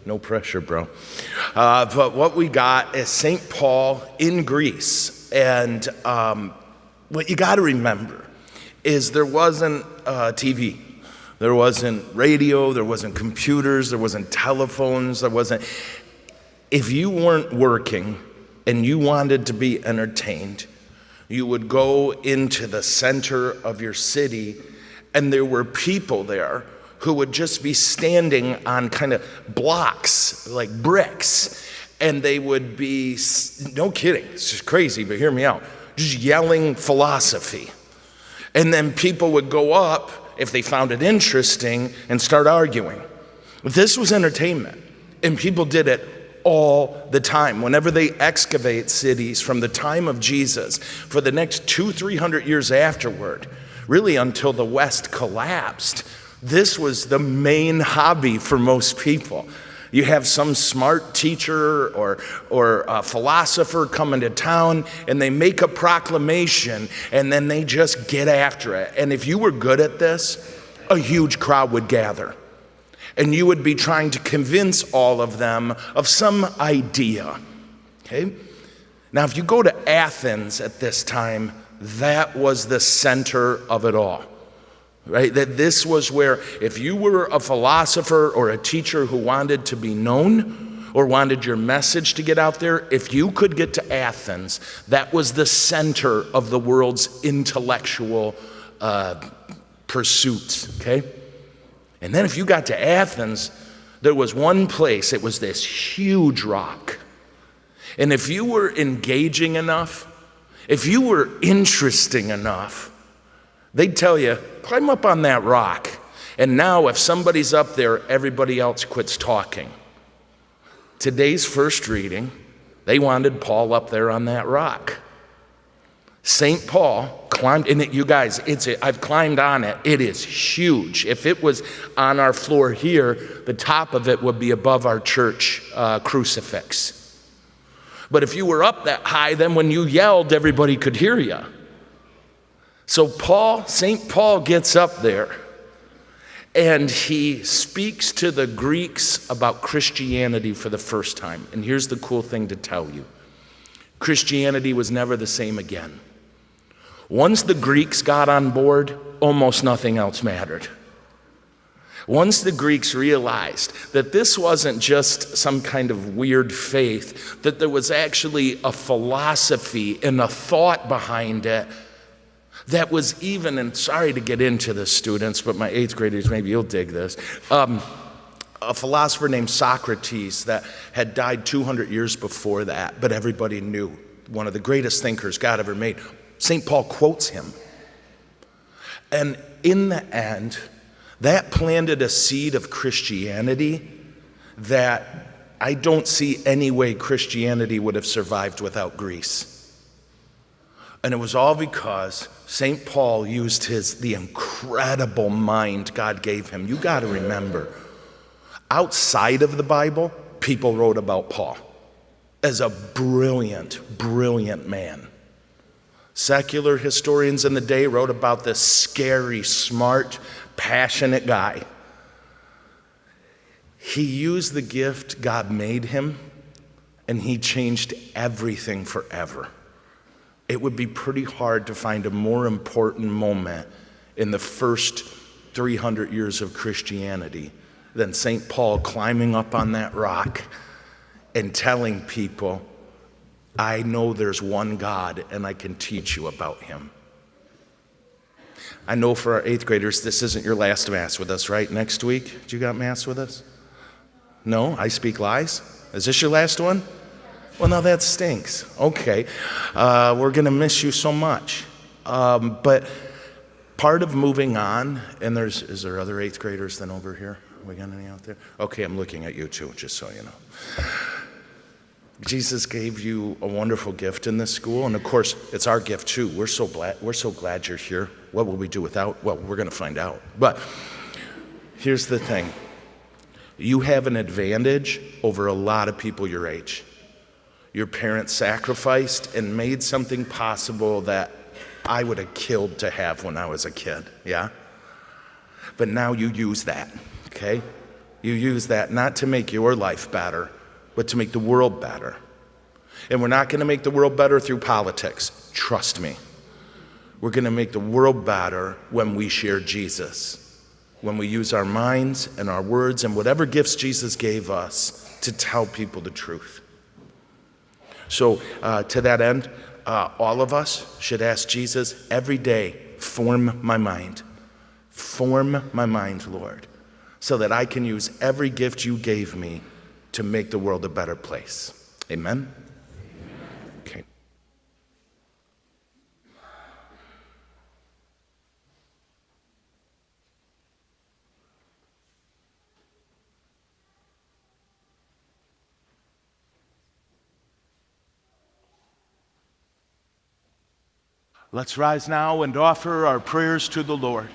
No pressure, bro. But what we got is St. Paul in Greece. And what you got to remember is there wasn't TV. There wasn't radio. There wasn't computers. There wasn't telephones. There wasn't... If you weren't working and you wanted to be entertained, you would go into the center of your city, and there were people there who would just be standing on kind of blocks, like bricks, and they would be, no kidding, it's just crazy, but hear me out, just yelling philosophy. And then people would go up, if they found it interesting, and start arguing. This was entertainment, and people did it all the time. Whenever they excavate cities from the time of Jesus for the next 200-300 years afterward, really until the West collapsed, this was the main hobby for most people. You have some smart teacher or a philosopher come into town, and they make a proclamation, and then they just get after it. And if you were good at this, a huge crowd would gather. And you would be trying to convince all of them of some idea, okay? Now, if you go to Athens at this time, that was the center of it all, right? That this was where, if you were a philosopher or a teacher who wanted to be known or wanted your message to get out there, if you could get to Athens, that was the center of the world's intellectual pursuits, okay? And then if you got to Athens, there was one place, it was this huge rock. And if you were engaging enough, if you were interesting enough, they'd tell you, climb up on that rock. And now if somebody's up there, everybody else quits talking. Today's first reading, they wanted Paul up there on that rock. St. Paul climbed, and you guys, I've climbed on it. It is huge. If it was on our floor here, the top of it would be above our church crucifix. But if you were up that high, then when you yelled, everybody could hear you. So St. Paul gets up there, and he speaks to the Greeks about Christianity for the first time. And here's the cool thing to tell you. Christianity was never the same again. Once the Greeks got on board, almost nothing else mattered. Once the Greeks realized that this wasn't just some kind of weird faith, that there was actually a philosophy and a thought behind it that was even, and sorry to get into this, students, but my 8th graders, maybe you'll dig this, a philosopher named Socrates that had died 200 years before that, but everybody knew, one of the greatest thinkers God ever made. St. Paul quotes him. And in the end, that planted a seed of Christianity that I don't see any way Christianity would have survived without Greece. And it was all because St. Paul used the incredible mind God gave him. You got to remember, outside of the Bible, people wrote about Paul as a brilliant, brilliant man. Secular historians in the day wrote about this scary, smart, passionate guy. He used the gift God made him, and he changed everything forever. It would be pretty hard to find a more important moment in the first 300 years of Christianity than St. Paul climbing up on that rock and telling people, I know there's one God and I can teach you about him. I know for our 8th graders, this isn't your last Mass with us, right? Next week, do you got Mass with us? No? I speak lies? Is this your last one? Well, now that stinks. Okay. We're going to miss you so much. But part of moving on, and is there other 8th graders than over here? We got any out there? Okay, I'm looking at you too, just so you know. Jesus gave you a wonderful gift in this school, and of course, it's our gift too. We're so glad you're here. What will we do without? Well, we're going to find out. But here's the thing. You have an advantage over a lot of people your age. Your parents sacrificed and made something possible that I would have killed to have when I was a kid, yeah? But now you use that, okay? You use that not to make your life better, but to make the world better. And we're not going to make the world better through politics. Trust me. We're going to make the world better when we share Jesus, when we use our minds and our words and whatever gifts Jesus gave us to tell people the truth. So to that end, all of us should ask Jesus every day, form my mind. Form my mind, Lord, so that I can use every gift you gave me to make the world a better place. Amen? Okay. Let's rise now and offer our prayers to the Lord.